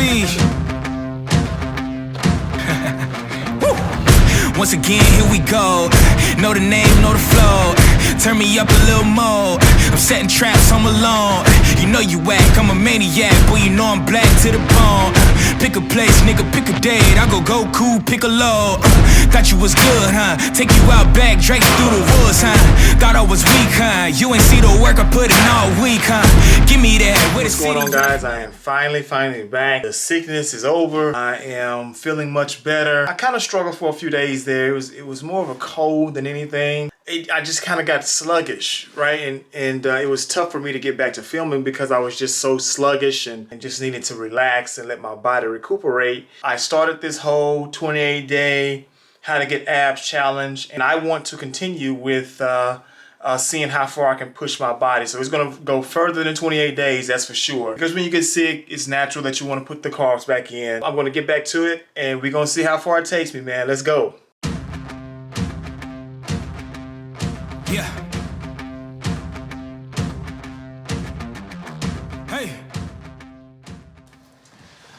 see. Once again, here we go. Know the name, know the flow. Turn me up a little more. I'm setting traps, I'm alone. You know you whack, I'm a maniac. Boy, you know I'm black to the bone. Pick a place, nigga, pick a date. I go Goku, pick a low. Thought you was good, huh? Take you out back, Drake through the woods, huh? Thought I was weak, huh? You ain't see the work I put in all week, huh? Give me that. What's going on, guys? I am finally back. The sickness is over. I am feeling much better. I kind of struggled for a few days there. It was more of a cold than anything. I just kind of got sluggish, right? And it was tough for me to get back to filming because I was just so sluggish and just needed to relax and let my body recuperate. I started this whole 28-day how to get abs challenge, and I want to continue with seeing how far I can push my body. So it's gonna go further than 28 days, that's for sure. Because when you get sick, it's natural that you want to put the carbs back in. I'm gonna get back to it, and we're gonna see how far it takes me, man. Let's go. Yeah. Hey.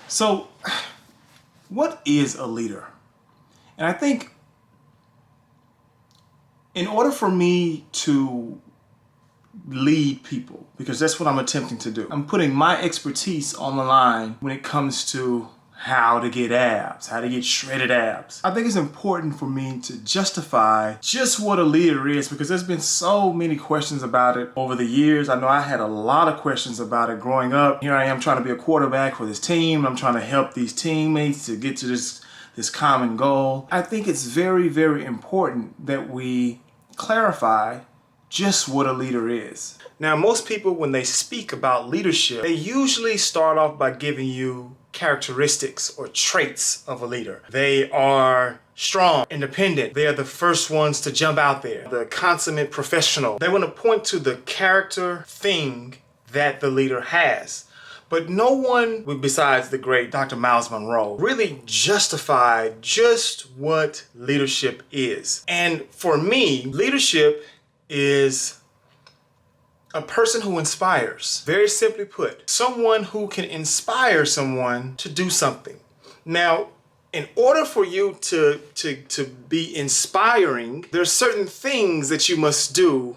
So, what is a leader? And I think in order for me to lead people, because that's what I'm attempting to do, I'm putting my expertise on the line when it comes to how to get abs, how to get shredded abs. I think it's important for me to justify just what a leader is, because there's been so many questions about it over the years. I know I had a lot of questions about it growing up. Here I am trying to be a quarterback for this team. I'm trying to help these teammates to get to this common goal. I think it's very, very important that we clarify just what a leader is. Now, most people, when they speak about leadership, they usually start off by giving you characteristics or traits of a leader. They are strong, independent. They are the first ones to jump out there, the consummate professional. They want to point to the character thing that the leader has. But no one, besides the great Dr. Miles Monroe, really justified just what leadership is. And for me, leadership is a person who inspires. Very simply put, someone who can inspire someone to do something. Now, in order for you to be inspiring, there's certain things that you must do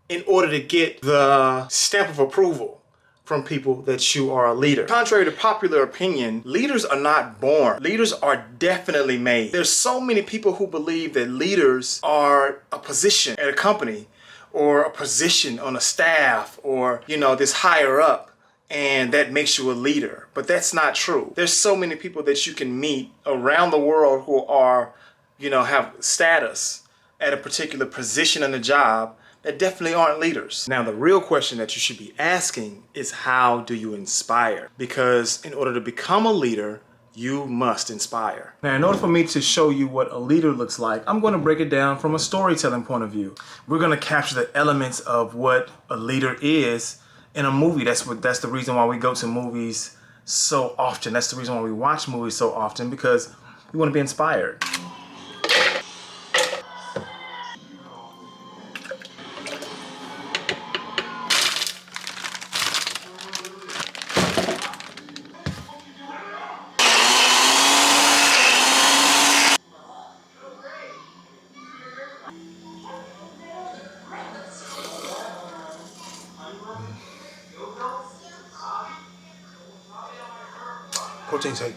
in order to get the stamp of approval from people that you are a leader. Contrary to popular opinion, leaders are not born. Leaders are definitely made. There's so many people who believe that leaders are a position at a company, or a position on a staff, or, you know, this higher up, and that makes you a leader. But that's not true. There's so many people that you can meet around the world who are, you know, have status at a particular position in the job that definitely aren't leaders. Now, the real question that you should be asking is, how do you inspire? Because in order to become a leader, you must inspire. Now, in order for me to show you what a leader looks like, I'm going to break it down from a storytelling point of view. We're going to capture the elements of what a leader is in a movie. That's the reason why we go to movies so often. That's the reason why we watch movies so often, because we want to be inspired. Protein shake.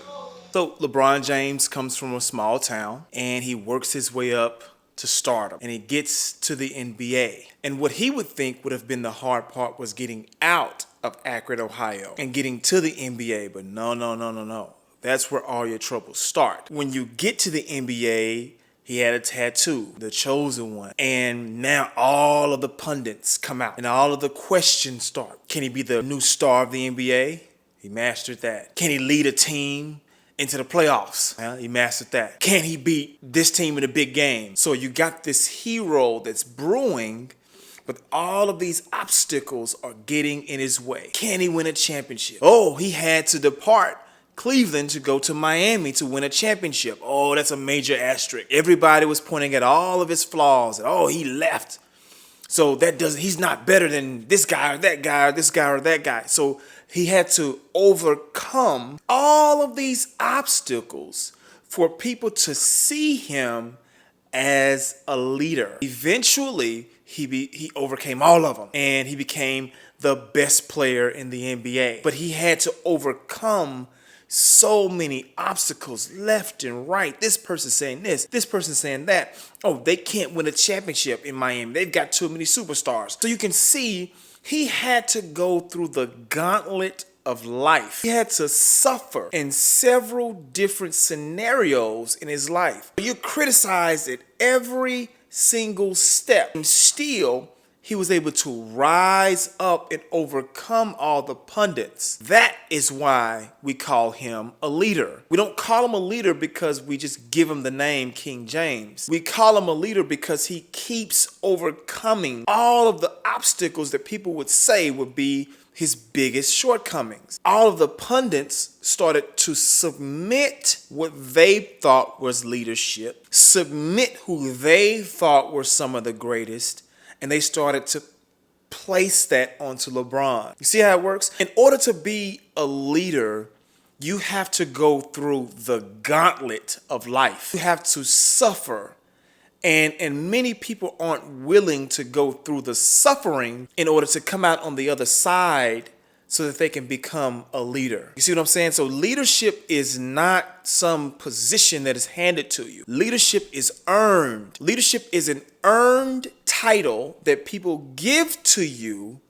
So LeBron James comes from a small town, and he works his way up to stardom, and he gets to the NBA. And what he would think would have been the hard part was getting out of Akron, Ohio, and getting to the NBA. But no. That's where all your troubles start. When you get to the NBA, he had a tattoo, the chosen one. And now all of the pundits come out and all of the questions start. Can he be the new star of the NBA? He mastered that. Can he lead a team into the playoffs? Well, he mastered that. Can he beat this team in a big game? So you got this hero that's brewing, but all of these obstacles are getting in his way. Can he win a championship? Oh, he had to depart Cleveland to go to Miami to win a championship. Oh, that's a major asterisk. Everybody was pointing at all of his flaws. And, oh, he left. So he's not better than this guy or that guy or this guy or that guy. So he had to overcome all of these obstacles for people to see him as a leader. Eventually, he overcame all of them and he became the best player in the NBA. But he had to overcome so many obstacles left and right. This person saying this person saying that. Oh, they can't win a championship in Miami. They've got too many superstars. So you can see he had to go through the gauntlet of life. He had to suffer in several different scenarios in his life. You criticized at every single step, and still he was able to rise up and overcome all the pundits. That is why we call him a leader. We don't call him a leader because we just give him the name King James. We call him a leader because he keeps overcoming all of the obstacles that people would say would be his biggest shortcomings. All of the pundits started to submit what they thought was leadership, submit who they thought were some of the greatest, and they started to place that onto LeBron. You see how it works? In order to be a leader, you have to go through the gauntlet of life. You have to suffer. And many people aren't willing to go through the suffering in order to come out on the other side so that they can become a leader. You see what I'm saying? So leadership is not some position that is handed to you. Leadership is earned. Leadership is an earned title that people give to you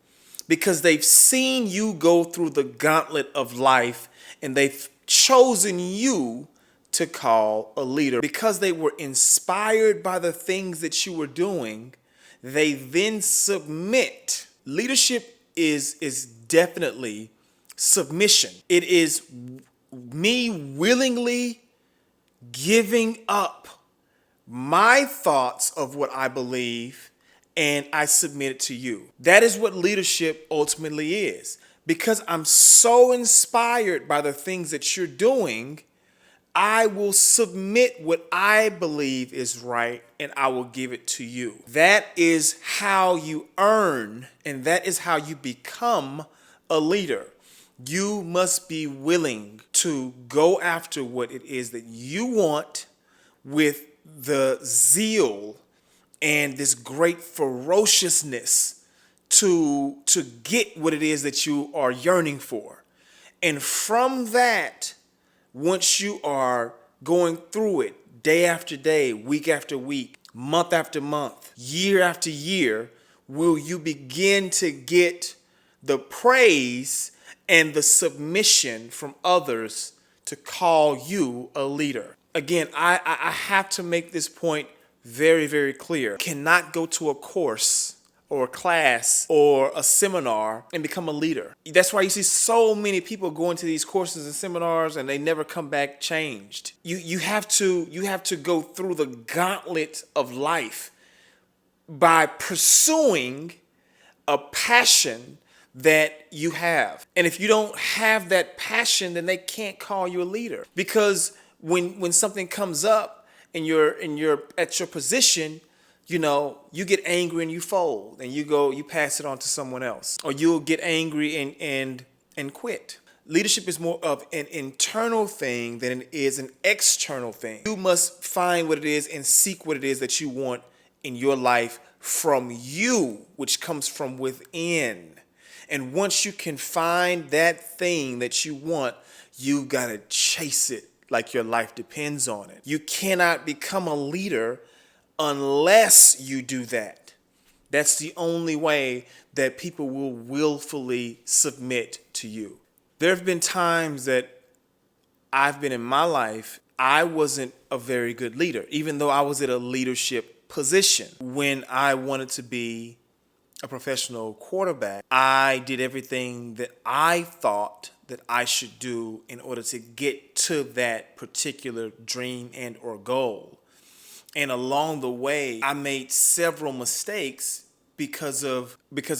because they've seen you go through the gauntlet of life and they've chosen you to call a leader. Because they were inspired by the things that you were doing, they then submit. Leadership is definitely submission. It is me willingly giving up my thoughts of what I believe and I submit it to you. That is what leadership ultimately is. Because I'm so inspired by the things that you're doing, I will submit what I believe is right and I will give it to you. That is how you earn and that is how you become a leader. You must be willing to go after what it is that you want with the zeal and this great ferociousness to get what it is that you are yearning for. And from that, once you are going through it day after day, week after week, month after month, year after year, will you begin to get the praise and the submission from others to call you a leader. Again, I have to make this point very, very clear. You cannot go to a course or a class or a seminar and become a leader. That's why you see so many people going to these courses and seminars and they never come back changed. You have to go through the gauntlet of life by pursuing a passion that you have. And if you don't have that passion, then they can't call you a leader. Because when something comes up and you're at your position, you know, you get angry and you fold and you pass it on to someone else, or you'll get angry and quit. Leadership is more of an internal thing than it is an external thing. You must find what it is and seek what it is that you want in your life from you, which comes from within. And once you can find that thing that you want, you gotta chase it like your life depends on it. You cannot become a leader unless you do that. That's the only way that people will willfully submit to you. There have been times that I've been in my life, I wasn't a very good leader, even though I was at a leadership position. When I wanted to be a professional quarterback, I did everything that I thought that I should do in order to get to that particular dream and or goal. And along the way, I made several mistakes because of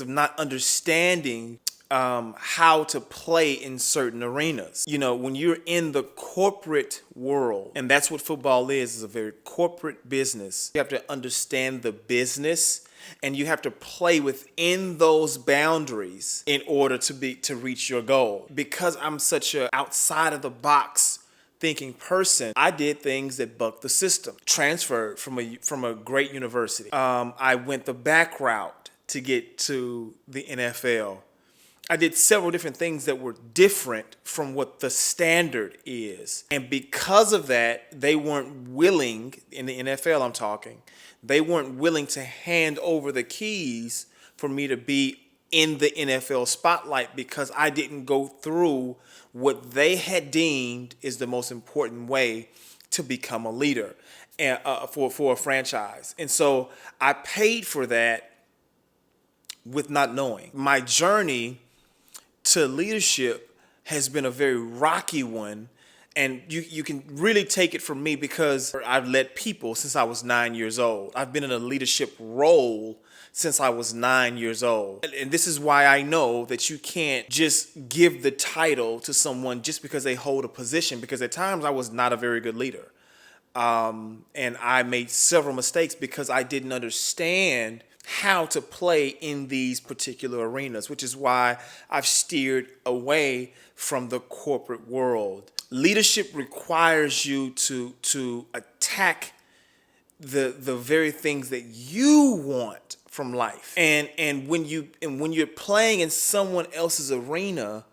not understanding how to play in certain arenas. You know, when you're in the corporate world, and that's what football is a very corporate business. You have to understand the business, and you have to play within those boundaries in order to reach your goal. Because I'm such a outside of the box thinking person, I did things that bucked the system. Transferred from a great university. I went the back route to get to the NFL. I did several different things that were different from what the standard is. And because of that, they weren't willing, in the NFL I'm talking, they weren't willing to hand over the keys for me to be in the NFL spotlight because I didn't go through what they had deemed is the most important way to become a leader for a franchise. And so I paid for that with not knowing. My journey to leadership has been a very rocky one, and you can really take it from me because I've led people since I was 9 years old. I've been in a leadership role since I was 9 years old. And this is why I know that you can't just give the title to someone just because they hold a position, because at times I was not a very good leader. And I made several mistakes because I didn't understand how to play in these particular arenas, which is why I've steered away from the corporate world. Leadership requires you to attack the very things that you want from life. And when you're playing in someone else's arena,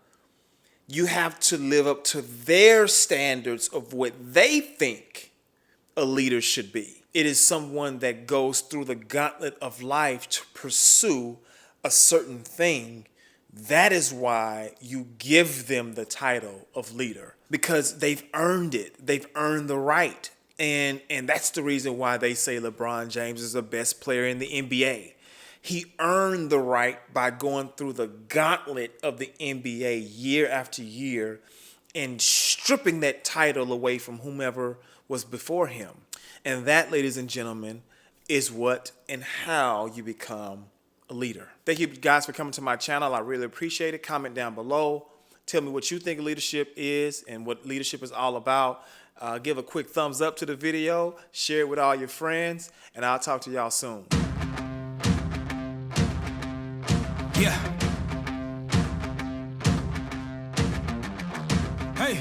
you have to live up to their standards of what they think a leader should be. It is someone that goes through the gauntlet of life to pursue a certain thing. That is why you give them the title of leader, because they've earned it. They've earned the right. And that's the reason why they say LeBron James is the best player in the NBA. He earned the right by going through the gauntlet of the NBA year after year and stripping that title away from whomever was before him. And that, ladies and gentlemen, is what and how you become a leader. Thank you guys for coming to my channel. I really appreciate it. Comment down below. Tell me what you think leadership is and what leadership is all about. Give a quick thumbs up to the video. Share it with all your friends. And I'll talk to y'all soon. Yeah. Hey.